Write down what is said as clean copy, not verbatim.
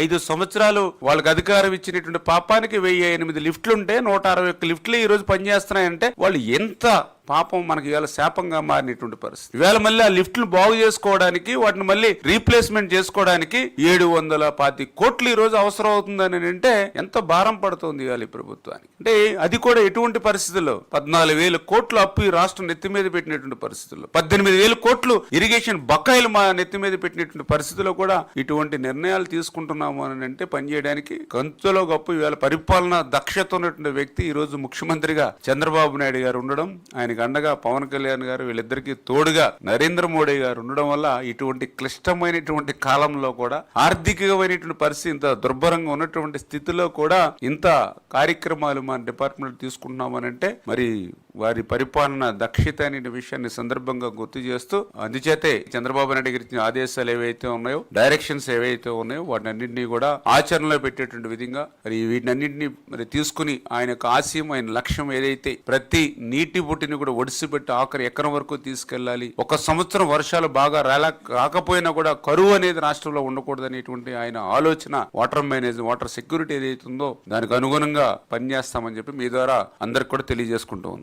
5 సంవత్సరాలు వాళ్ళకి అధికారం ఇచ్చినటువంటి పాపానికి 1008 లిఫ్ట్లుంటే 161 లిఫ్ట్లు ఈ రోజు పనిచేస్తున్నాయంటే వాళ్ళు ఎంత పాపం మనకి ఇవాళ శాపంగా మారినటువంటి పరిస్థితి. ఇవాళ మళ్ళీ ఆ లిఫ్ట్లు బాగు చేసుకోవడానికి వాటిని మళ్ళీ రీప్లేస్మెంట్ చేసుకోవడానికి 720 కోట్లు ఈ రోజు అవసరం అవుతుందని అంటే ఎంత భారం పడుతుంది ఇవాళ ఈ ప్రభుత్వానికి. అంటే అది కూడా ఎటువంటి పరిస్థితుల్లో 14,000 కోట్లు అప్పు ఈ రాష్ట్రం నెత్తి మీద పెట్టినటువంటి పరిస్థితుల్లో, 18,000 కోట్లు ఇరిగేషన్ బకాయిలు మా నెత్తి మీద పెట్టినటువంటి పరిస్థితుల్లో కూడా ఇటువంటి నిర్ణయాలు తీసుకుంటున్నాము అని అంటే పనిచేయడానికి గంతులో గొప్ప ఇవాళ పరిపాలన దక్షత ఉన్నటువంటి వ్యక్తి ఈ రోజు ముఖ్యమంత్రిగా చంద్రబాబు నాయుడు గారు ఉండడం, ఆయన అండగా పవన్ కళ్యాణ్ గారు, వీళ్ళిద్దరికీ తోడుగా నరేంద్ర మోడీ గారు ఉండడం వల్ల ఇటువంటి క్లిష్టమైనటువంటి కాలంలో కూడా ఆర్థికమైనటువంటి పరిస్థితి ఇంత దుర్భరంగా ఉన్నటువంటి స్థితిలో కూడా ఇంత కార్యక్రమాలు మన డిపార్ట్మెంట్ తీసుకుంటున్నామనంటే మరి వారి పరిపాలన దక్షత అనే విషయాన్ని సందర్భంగా గుర్తు చేస్తూ, అందుచేతే చంద్రబాబు నాయుడు గారి ఇచ్చిన ఆదేశాలు ఏవైతే ఉన్నాయో, డైరెక్షన్స్ ఏవైతే ఉన్నాయో వాటిని అన్నింటినీ కూడా ఆచరణలో పెట్టేటువంటి విధంగా మరి వీటినన్నింటినీ మరి తీసుకుని ఆయన యొక్క ఆశయం, ఆయన లక్ష్యం ఏదైతే ప్రతి నీటి బొట్టిని కూడా ఒడిసిపెట్టి ఆఖరి ఎకరం వరకు తీసుకెళ్లాలి, 1 సంవత్సరం వర్షాలు బాగా రాకపోయినా కూడా కరువు అనేది రాష్ట్రంలో ఉండకూడదు అనేటువంటి ఆయన ఆలోచన, వాటర్ మేనేజ్మెంట్, వాటర్ సెక్యూరిటీ ఏదైతే ఉందో దానికి అనుగుణంగా పనిచేస్తామని చెప్పి మీ ద్వారా అందరికి కూడా తెలియజేసుకుంటూ ఉన్నాం.